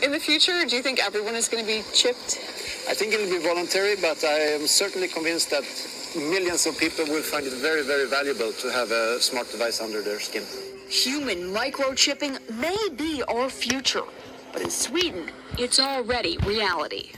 In the future, do you think everyone is going to be chipped? I think it will be voluntary, but I am certainly convinced that millions of people will find it very, very valuable to have a smart device under their skin. Human microchipping may be our future, but in Sweden, it's already reality.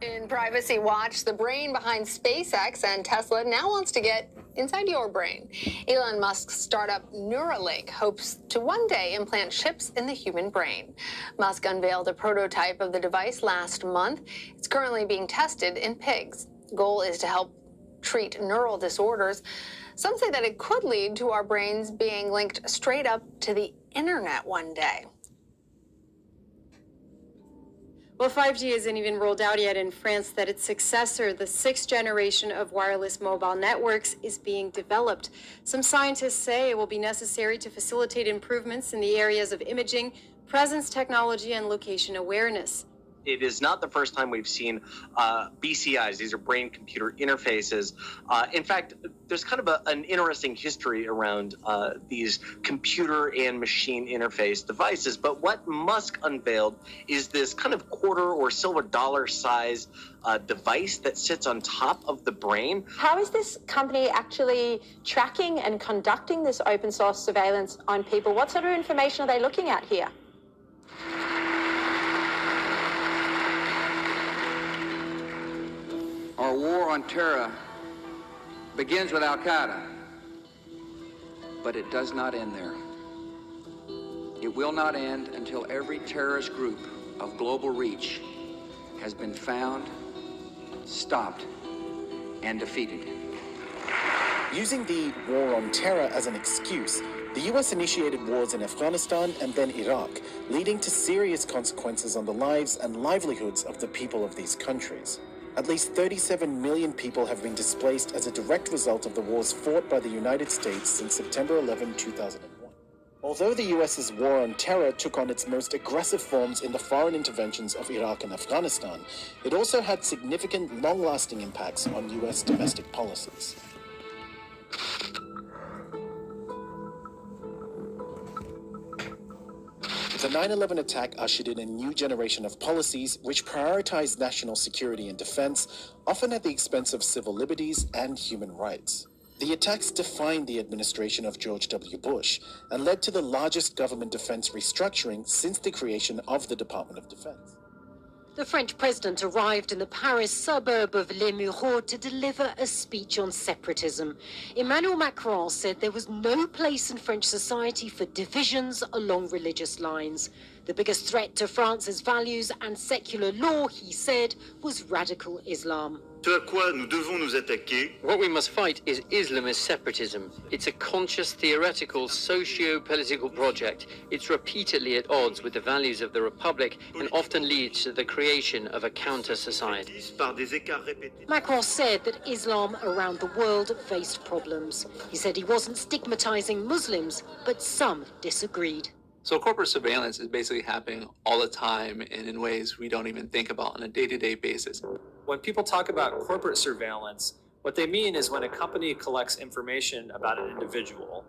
In Privacy Watch, the brain behind SpaceX and Tesla now wants to get inside your brain. Elon Musk's startup Neuralink hopes to one day implant chips in the human brain. Musk unveiled a prototype of the device last month. It's currently being tested in pigs. The goal is to help treat neural disorders. Some say that it could lead to our brains being linked straight up to the internet one day. Well, 5G isn't even rolled out yet in France. That its successor, the sixth generation of wireless mobile networks, is being developed. Some scientists say it will be necessary to facilitate improvements in the areas of imaging, presence technology, and location awareness. It is not the first time we've seen BCIs. These are brain-computer interfaces. In fact, there's kind of an interesting history around these computer and machine interface devices. But what Musk unveiled is this kind of quarter or silver dollar size device that sits on top of the brain. How is this company actually tracking and conducting this open source surveillance on people? What sort of information are they looking at here? Our war on terror begins with Al-Qaeda, but it does not end there. It will not end until every terrorist group of global reach has been found, stopped, and defeated. Using the war on terror as an excuse, the US initiated wars in Afghanistan and then Iraq, leading to serious consequences on the lives and livelihoods of the people of these countries. At least 37 million people have been displaced as a direct result of the wars fought by the United States since September 11, 2001. Although the US's war on terror took on its most aggressive forms in the foreign interventions of Iraq and Afghanistan, it also had significant, long-lasting impacts on US domestic policies. The 9/11 attack ushered in a new generation of policies which prioritized national security and defense, often at the expense of civil liberties and human rights. The attacks defined the administration of George W. Bush and led to the largest government defense restructuring since the creation of the Department of Defense. The French president arrived in the Paris suburb of Les Mureaux to deliver a speech on separatism. Emmanuel Macron said there was no place in French society for divisions along religious lines. The biggest threat to France's values and secular law, he said, was radical Islam. What we must fight is Islamist separatism. It's a conscious, theoretical, socio-political project. It's repeatedly at odds with the values of the Republic and often leads to the creation of a counter-society. Macron said that Islam around the world faced problems. He said he wasn't stigmatizing Muslims, but some disagreed. So corporate surveillance is basically happening all the time and in ways we don't even think about on a day-to-day basis. When people talk about corporate surveillance, what they mean is when a company collects information about an individual,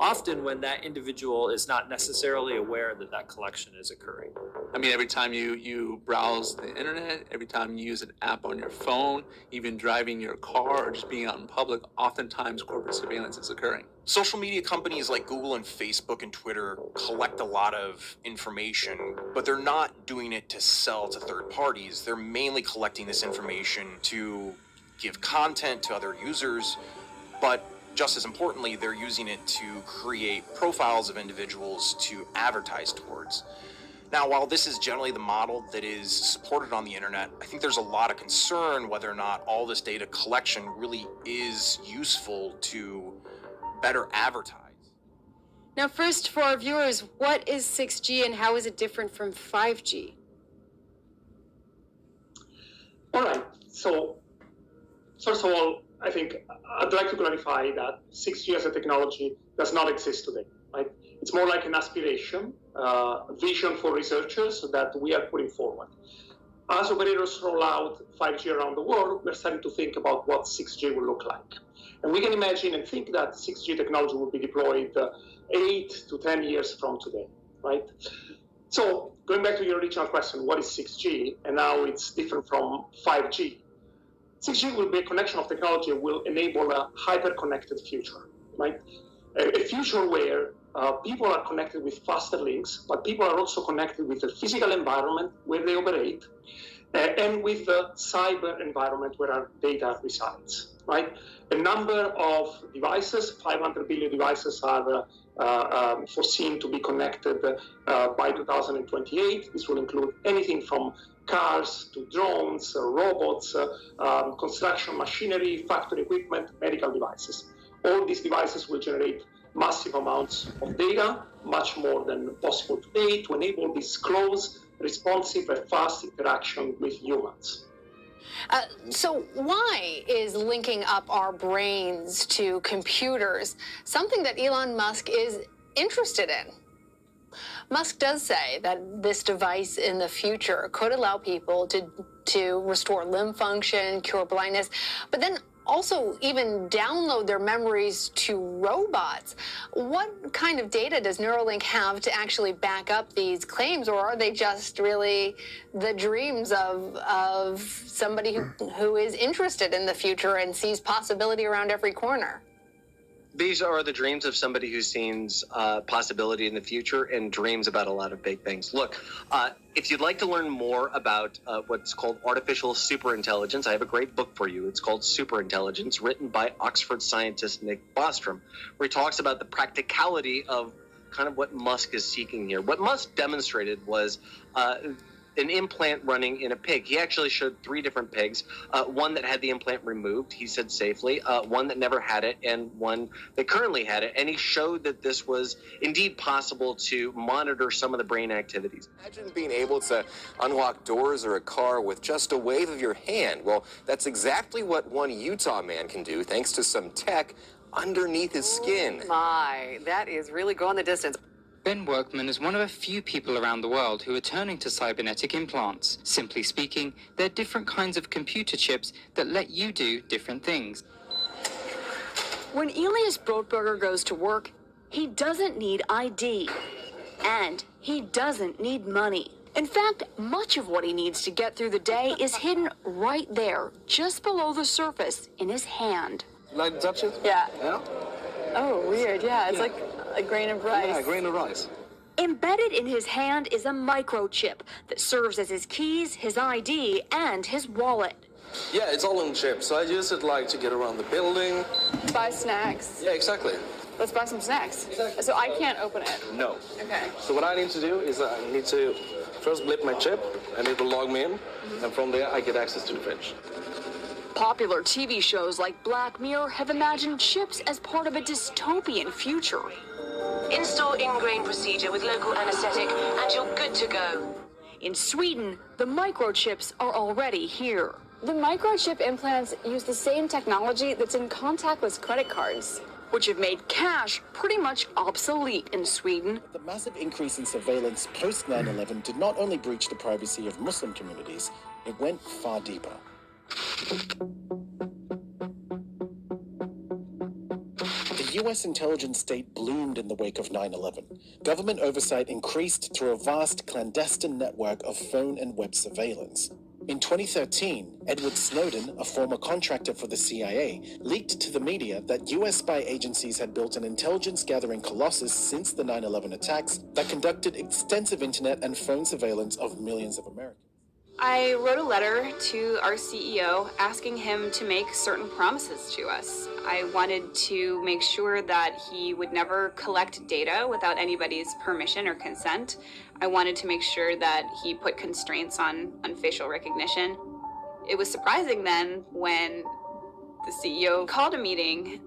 often when that individual is not necessarily aware that that collection is occurring. I mean, every time you browse the internet, every time you use an app on your phone, even driving your car or just being out in public, oftentimes corporate surveillance is occurring. Social media companies like Google and Facebook and Twitter collect a lot of information, but they're not doing it to sell to third parties. They're mainly collecting this information to give content to other users, but just as importantly, they're using it to create profiles of individuals to advertise towards. Now, while this is generally the model that is supported on the internet, I think there's a lot of concern whether or not all this data collection really is useful to better advertise. Now, first, for our viewers, what is 6G and how is it different from 5G? All right. So, first of all, I think I'd like to clarify that 6G as a technology does not exist today, right? It's more like an aspiration, vision for researchers that we are putting forward. as operators roll out 5G around the world, we're starting to think about what 6G will look like. And we can imagine and think that 6G technology will be deployed 8 to 10 years from today, right? So going back to your original question, what is 6G? And now it's different from 5G. 6G will be a connection of technology that will enable a hyper-connected future, right? A future where people are connected with faster links, but people are also connected with the physical environment where they operate, and with the cyber environment where our data resides, right? A number of devices, 500 billion devices, are foreseen to be connected by 2028. This will include anything from cars to drones, robots, construction machinery, factory equipment, medical devices. All these devices will generate massive amounts of data, much more than possible today, to enable this close, responsive, and fast interaction with humans. So why is linking up our brains to computers something that Elon Musk is interested in? Musk does say that this device in the future could allow people to restore limb function, cure blindness, but then also even download their memories to robots. What kind of data does Neuralink have to actually back up these claims, or are they just really the dreams of somebody who is interested in the future and sees possibility around every corner? These are the dreams of somebody who sees possibility in the future and dreams about a lot of big things. Look, if you'd like to learn more about what's called artificial superintelligence, I have a great book for you. It's called Superintelligence, written by Oxford scientist Nick Bostrom, where he talks about the practicality of kind of what Musk is seeking here. What Musk demonstrated was an implant running in a pig. He actually showed 3 different pigs, one that had the implant removed, he said safely, one that never had it, and one that currently had it. And he showed that this was indeed possible to monitor some of the brain activities. Imagine being able to unlock doors or a car with just a wave of your hand. Well, that's exactly what one Utah man can do thanks to some tech underneath his skin. My, that is really going the distance. Ben Workman is one of a few people around the world who are turning to cybernetic implants. Simply speaking, they're different kinds of computer chips that let you do different things. When Elias Brotberger goes to work, he doesn't need ID. And he doesn't need money. In fact, much of what he needs to get through the day is hidden right there, just below the surface, in his hand. Like to touch it? Yeah. Yeah? Oh, weird. Yeah, it's like a grain of rice. Yeah, a grain of rice. Embedded in his hand is a microchip that serves as his keys, his ID, and his wallet. Yeah, it's all on chip, so I use it like to get around the building. Buy snacks. Yeah, exactly. Let's buy some snacks. So I can't open it. No. Okay. So what I need to do is I need to first blip my chip, and it will log me in, and from there I get access to the fridge. Popular TV shows like Black Mirror have imagined chips as part of a dystopian future. Install in-grain procedure with local anesthetic and you're good to go. In Sweden, the microchips are already here. The microchip implants use the same technology that's in contactless credit cards, which have made cash pretty much obsolete in Sweden. The massive increase in surveillance post 9/11 did not only breach the privacy of Muslim communities, it went far deeper. The US intelligence state bloomed in the wake of 9/11. Government oversight increased through a vast clandestine network of phone and web surveillance. In 2013, Edward Snowden, a former contractor for the CIA, leaked to the media that US spy agencies had built an intelligence-gathering colossus since the 9/11 attacks that conducted extensive internet and phone surveillance of millions of Americans. I wrote a letter to our CEO asking him to make certain promises to us. I wanted to make sure that he would never collect data without anybody's permission or consent. I wanted to make sure that he put constraints on facial recognition. It was surprising then when the CEO called a meeting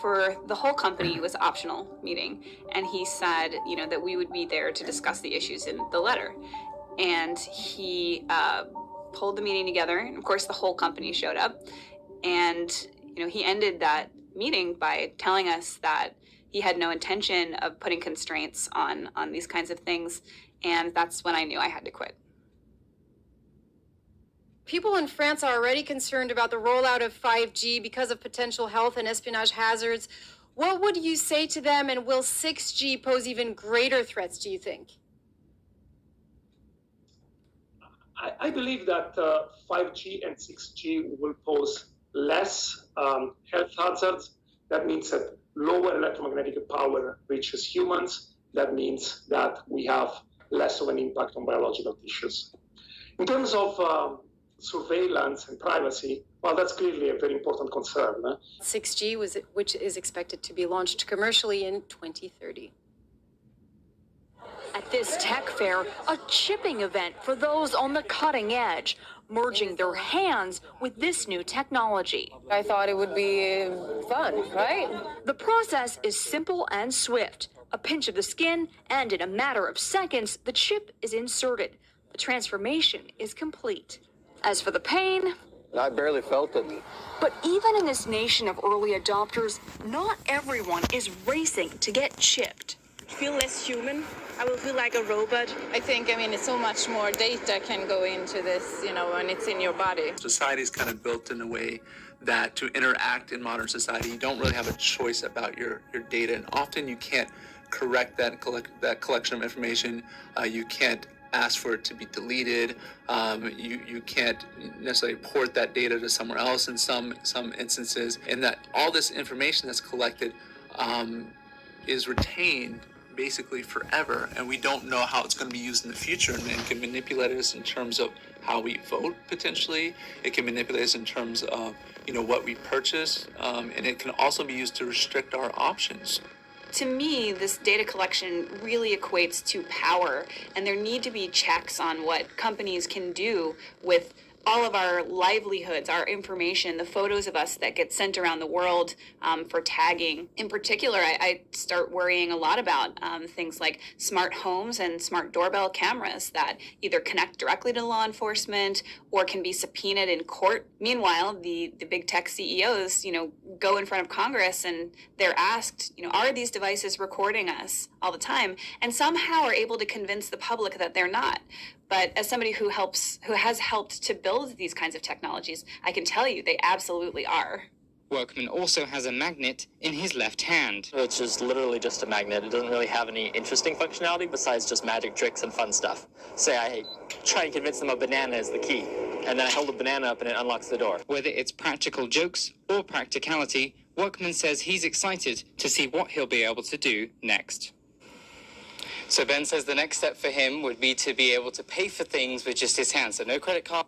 for the whole company. It was an optional meeting. And he said, that we would be there to discuss the issues in the letter. And he pulled the meeting together, and of course the whole company showed up. And he ended that meeting by telling us that he had no intention of putting constraints on these kinds of things, and that's when I knew I had to quit. People in France are already concerned about the rollout of 5G because of potential health and espionage hazards. What would you say to them, and will 6G pose even greater threats, do you think? I believe that 5G and 6G will pose less health hazards. That means that lower electromagnetic power reaches humans. That means that we have less of an impact on biological tissues. In terms of surveillance and privacy, well, that's clearly a very important concern. 6G, which is expected to be launched commercially in 2030. At this tech fair, a chipping event for those on the cutting edge, merging their hands with this new technology. I thought it would be fun, right? The process is simple and swift. A pinch of the skin, and in a matter of seconds, the chip is inserted. The transformation is complete. As for the pain, I barely felt it. but even in this nation of early adopters, not everyone is racing to get chipped. Feel less human. I will feel like a robot. I think, so much more data can go into this, when it's in your body. Society is kind of built in a way that to interact in modern society, you don't really have a choice about your data. And often you can't correct that collection of information. You can't ask for it to be deleted. You can't necessarily port that data to somewhere else in some instances. And that all this information that's collected is retained basically forever, and we don't know how it's going to be used in the future, and it can manipulate us in terms of how we vote potentially. It can manipulate us in terms of what we purchase, and it can also be used to restrict our options. To me, this data collection really equates to power, and there need to be checks on what companies can do with all of our livelihoods, our information, the photos of us that get sent around the world for tagging. In particular, I start worrying a lot about things like smart homes and smart doorbell cameras that either connect directly to law enforcement or can be subpoenaed in court. Meanwhile, the big tech CEOs, go in front of Congress and they're asked, are these devices recording us all the time? And somehow are able to convince the public that they're not. But as somebody who has helped to build these kinds of technologies, I can tell you they absolutely are. Workman also has a magnet in his left hand. Which is literally just a magnet. It doesn't really have any interesting functionality besides just magic tricks and fun stuff. Say I try and convince them a banana is the key, and then I hold the banana up and it unlocks the door. Whether it's practical jokes or practicality, Workman says he's excited to see what he'll be able to do next. So Ben says the next step for him would be to be able to pay for things with just his hands, so no credit card.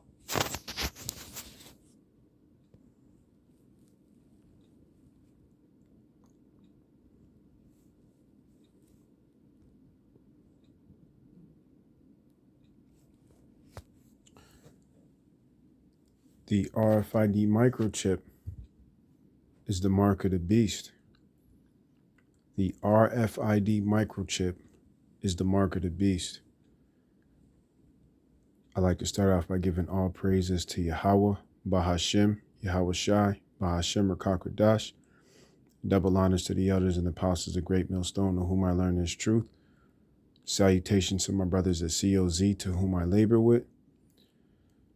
The RFID microchip is the mark of the beast. The RFID microchip is the mark of the beast. I'd like to start off by giving all praises to Yahweh, Bahashem, Yahweh Shai, Bahashem or Kakradash. Double honors to the elders and apostles of Great Millstone, of whom I learn this truth. Salutations to my brothers at COZ, to whom I labor with.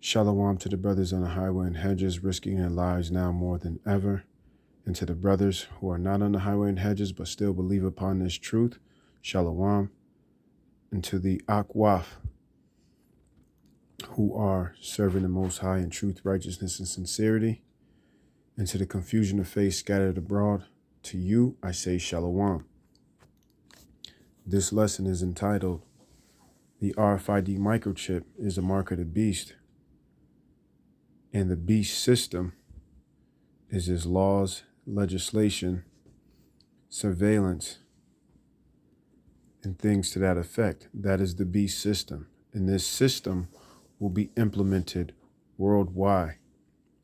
Shalom to the brothers on the highway and hedges, risking their lives now more than ever. And to the brothers who are not on the highway and hedges, but still believe upon this truth, Shalom. And to the Akwaf, who are serving the Most High in truth, righteousness, and sincerity. And to the confusion of faith scattered abroad, to you I say Shalom. This lesson is entitled, The RFID Microchip is the Mark of the Beast. And the beast system is his laws, legislation, surveillance, and things to that effect. That is the beast system. And this system will be implemented worldwide.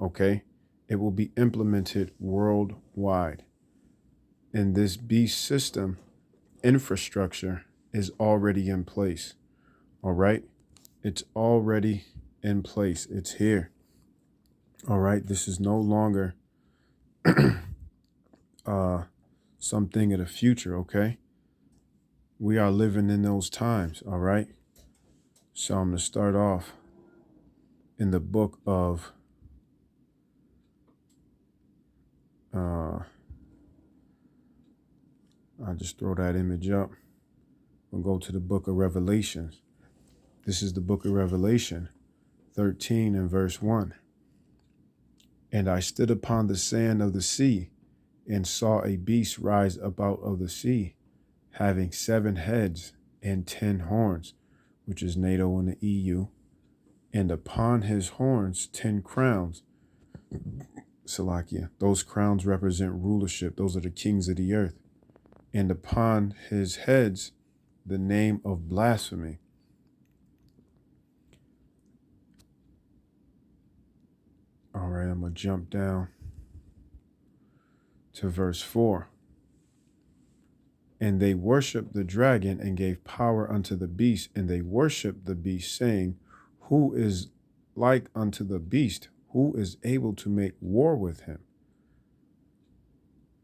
Okay? It will be implemented worldwide. And this beast system infrastructure is already in place. All right? It's already in place. It's here. All right? This is no longer something of the future, okay? We are living in those times, all right? So I'm going to start off in the book of I'll just throw that image up. We'll go to the book of Revelations. This is the book of Revelation 13 and verse 1. And I stood upon the sand of the sea and saw a beast rise up out of the sea, having 7 heads and 10 horns, which is NATO and the EU, and upon his horns 10 crowns. Salakia. Those crowns represent rulership. Those are the kings of the earth. And upon his heads the name of blasphemy. All right, I'm going to jump down to verse 4. And they worshiped the dragon and gave power unto the beast, and they worshiped the beast, saying, Who is like unto the beast? Who is able to make war with him?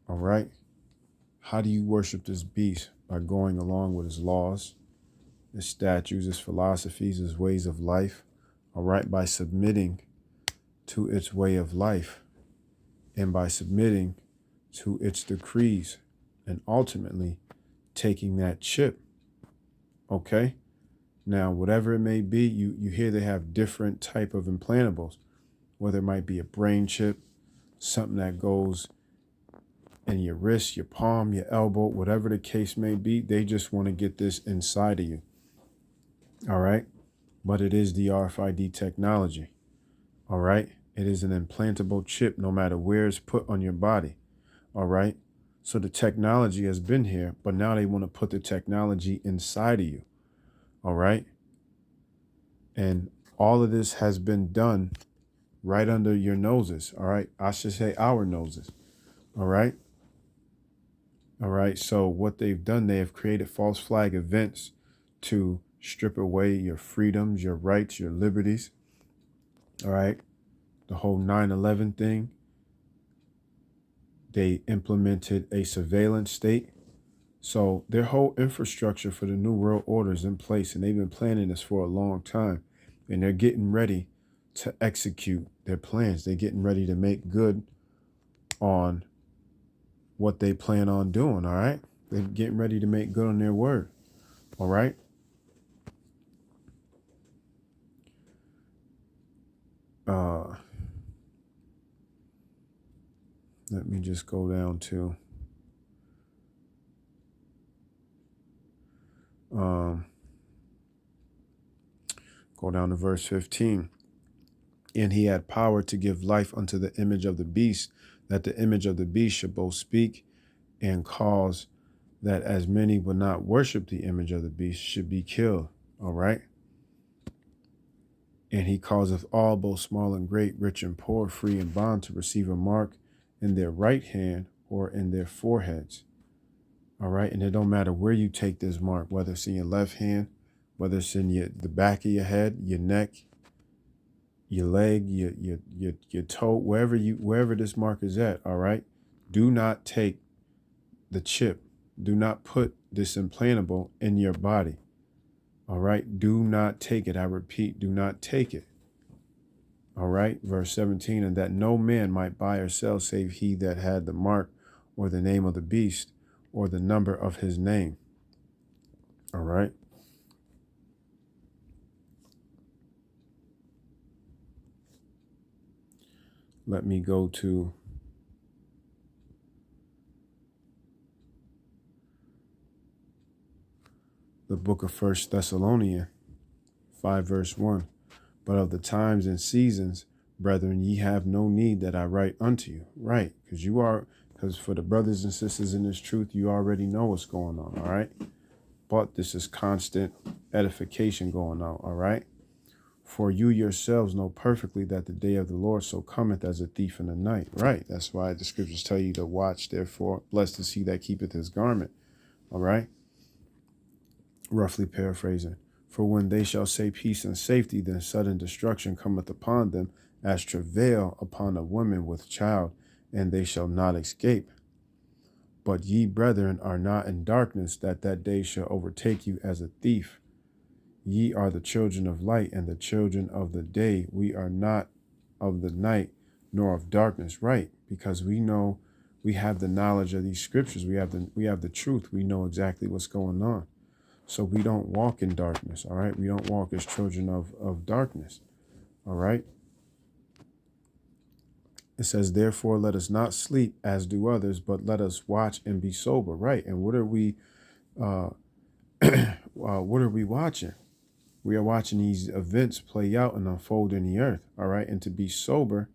All right. How do you worship this beast? By going along with his laws, his statutes, his philosophies, his ways of life. All right. By submitting to its way of life and by submitting to its decrees and ultimately taking that chip. Okay. Now, whatever it may be, you hear they have different type of implantables, whether it might be a brain chip, something that goes in your wrist, your palm, your elbow, whatever the case may be. They just want to get this inside of you. All right. But it is the RFID technology. All right. It is an implantable chip no matter where it's put on your body. All right. So the technology has been here, but now they want to put the technology inside of you. All right. And all of this has been done right under your noses. All right. I should say our noses. All right. All right. So what they've done, they have created false flag events to strip away your freedoms, your rights, your liberties. All right. The whole 9/11 thing. They implemented a surveillance state. So their whole infrastructure for the New World Order is in place, and they've been planning this for a long time. And they're getting ready to execute their plans. They're getting ready to make good on what they plan on doing, all right? They're getting ready to make good on their word, all right? Let me just go down to verse 15. And he had power to give life unto the image of the beast, that the image of the beast should both speak and cause that as many would not worship the image of the beast should be killed. All right. And he causeth all, both small and great, rich and poor, free and bond, to receive a mark in their right hand or in their foreheads. All right. And it don't matter where you take this mark, whether it's in your left hand, whether it's in the back of your head, your neck, your leg, your toe, wherever this mark is at. All right. Do not take the chip. Do not put this implantable in your body. All right. Do not take it. I repeat, do not take it. All right. Verse 17, and that no man might buy or sell save he that had the mark or the name of the beast or the number of his name. All right. Let me go to the book of 1 Thessalonians 5 verse 1. But of the times and seasons, brethren, ye have no need that I write unto you. Right. Because for the brothers and sisters in this truth, you already know what's going on. All right. But this is constant edification going on. All right. For you yourselves know perfectly that the day of the Lord so cometh as a thief in the night. Right. That's why the scriptures tell you to watch, therefore, blessed is he that keepeth his garment. All right. Roughly paraphrasing. For when they shall say peace and safety, then sudden destruction cometh upon them as travail upon a woman with child, and they shall not escape. But ye, brethren, are not in darkness, that day shall overtake you as a thief. Ye are the children of light and the children of the day. We are not of the night nor of darkness. Right? Because we know we have the knowledge of these scriptures. We have the truth. We know exactly what's going on. So we don't walk in darkness. All right. We don't walk as children of darkness. All right. It says, therefore, let us not sleep as do others, but let us watch and be sober. Right. And what are we what are we watching? We are watching these events play out and unfold in the earth. All right. And to be sober,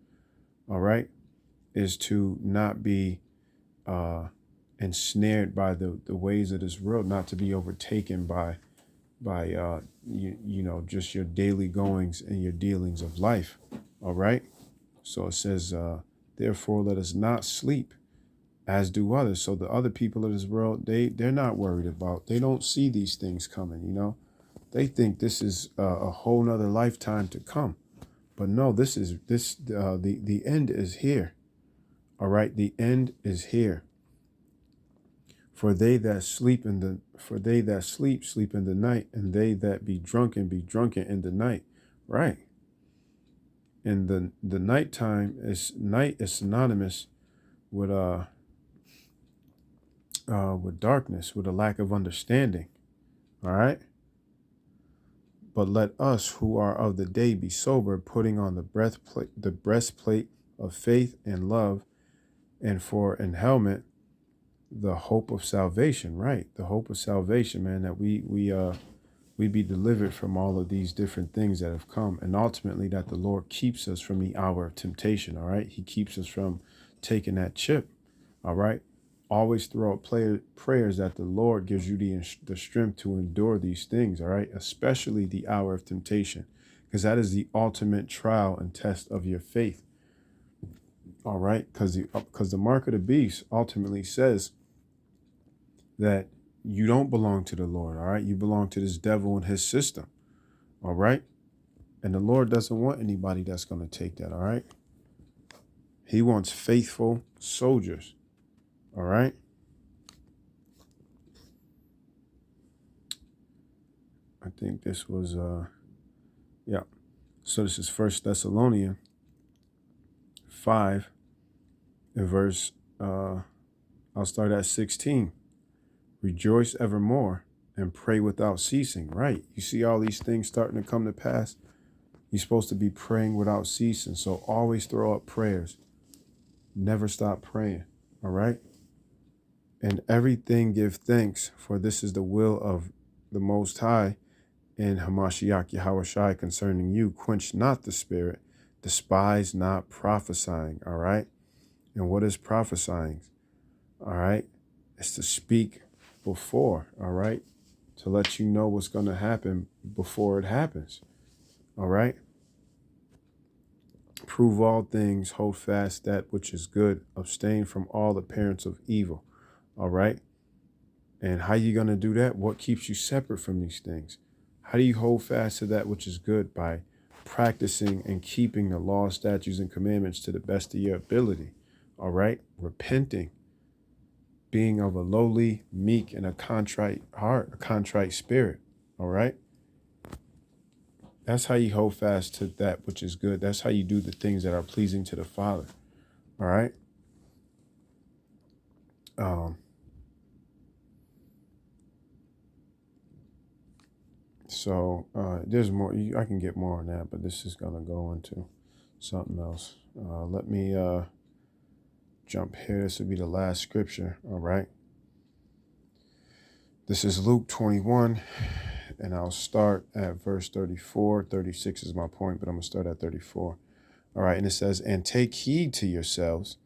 all right, is to not be ensnared by the ways of this world, not to be overtaken by just your daily goings and your dealings of life. All right. So it says, therefore, let us not sleep as do others. So the other people of this world, they're not worried about, they don't see these things coming. They think this is a whole nother lifetime to come. But no, the end is here. All right. The end is here. For they that sleep sleep in the night, and they that be drunken in the night. Right. And the nighttime night is synonymous with darkness, with a lack of understanding. All right. But let us who are of the day be sober, putting on the breastplate of faith and love, and for an helmet the hope of salvation. Right. The hope of salvation, man, that we be delivered from all of these different things that have come, and ultimately that the Lord keeps us from the hour of temptation. All right. He keeps us from taking that chip. All right. Always throw out prayers that the Lord gives you the strength to endure these things. All right. Especially the hour of temptation, because that is the ultimate trial and test of your faith. All right. Because the mark of the beast ultimately says that you don't belong to the Lord. All right. You belong to this devil and his system. All right. And the Lord doesn't want anybody that's going to take that. All right. He wants faithful soldiers. All right. I think this was, yeah. So this is 1 Thessalonians 5, and verse, I'll start at 16. Rejoice evermore and pray without ceasing. Right. You see all these things starting to come to pass. You're supposed to be praying without ceasing. So always throw up prayers. Never stop praying. All right. And everything give thanks, for this is the will of the Most High in Hamashiach Yahushai concerning you. Quench not the spirit, despise not prophesying. All right. And what is prophesying? All right. It's to speak before. All right. To let you know what's going to happen before it happens. All right. Prove all things, hold fast that which is good, abstain from all appearance of evil. All right. And how you going to do that? What keeps you separate from these things? How do you hold fast to that which is good? By practicing and keeping the law, statutes, and commandments to the best of your ability. All right. Repenting, being of a lowly, meek, and a contrite heart, a contrite spirit. All right. That's how you hold fast to that which is good. That's how you do the things that are pleasing to the Father. All right. So there's more. I can get more on that, but this is going to go into something else. Let me jump here. This will be the last scripture. All right. This is Luke 21, and I'll start at verse 34. 36 is my point, but I'm going to start at 34. All right. And it says, and take heed to yourselves,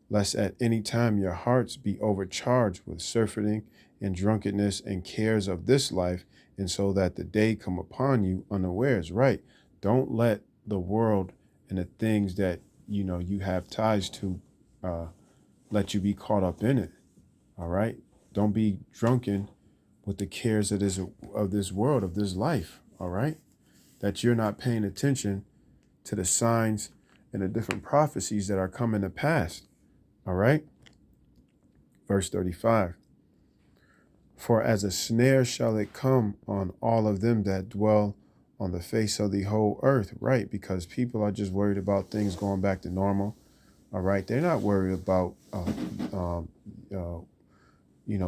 lest at any time your hearts be overcharged with surfeiting and drunkenness and cares of this life, and so that the day come upon you unawares. Right. Don't let the world and the things that, you have ties to, let you be caught up in it. All right. Don't be drunken with the cares of this world, of this life. All right. That you're not paying attention to the signs and the different prophecies that are coming to pass. All right. Verse 35. For as a snare shall it come on all of them that dwell on the face of the whole earth, right? Because people are just worried about things going back to normal, all right? They're not worried about,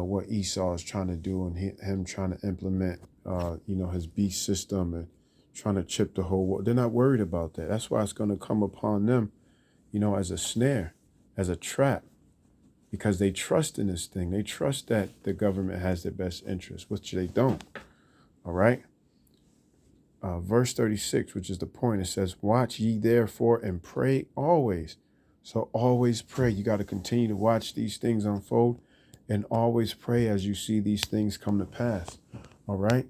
what Esau is trying to do and him trying to implement, his beast system and trying to chip the whole world. They're not worried about that. That's why it's going to come upon them, as a snare, as a trap, because they trust in this thing. They trust that the government has their best interest, which they don't. All right. Verse 36, which is the point, it says, watch ye therefore and pray always. So always pray. You got to continue to watch these things unfold and always pray as you see these things come to pass. All right.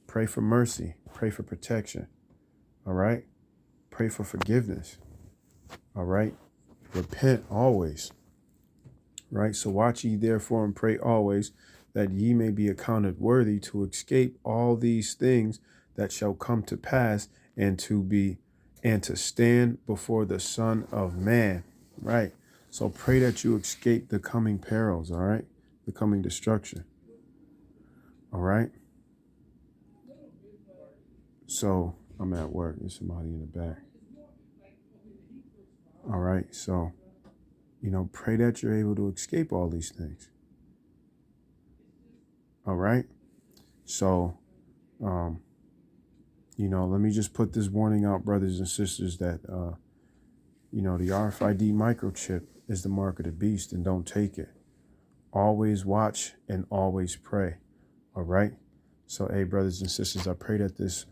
Pray for mercy. Pray for protection. All right. Pray for forgiveness. All right. Repent always. Right. So watch ye therefore and pray always, that ye may be accounted worthy to escape all these things that shall come to pass, and to stand before the Son of Man. Right. So pray that you escape the coming perils. All right. The coming destruction. All right. So I'm at work. There's somebody in the back. All right. So, pray that you're able to escape all these things. All right. So, let me just put this warning out, brothers and sisters, that, the RFID microchip is the mark of the beast, and don't take it. Always watch and always pray. All right. So, hey, brothers and sisters, I pray that this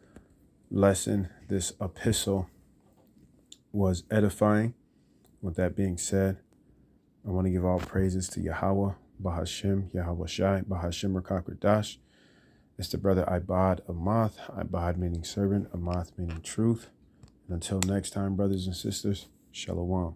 lesson, this epistle, was edifying. With that being said, I want to give all praises to Yahweh, Bahashem, Yahweh Shai, Bahashem Rakakradash. It's the brother Ibad Amath, Ibad meaning servant, Amath meaning truth. And until next time, brothers and sisters, Shalom.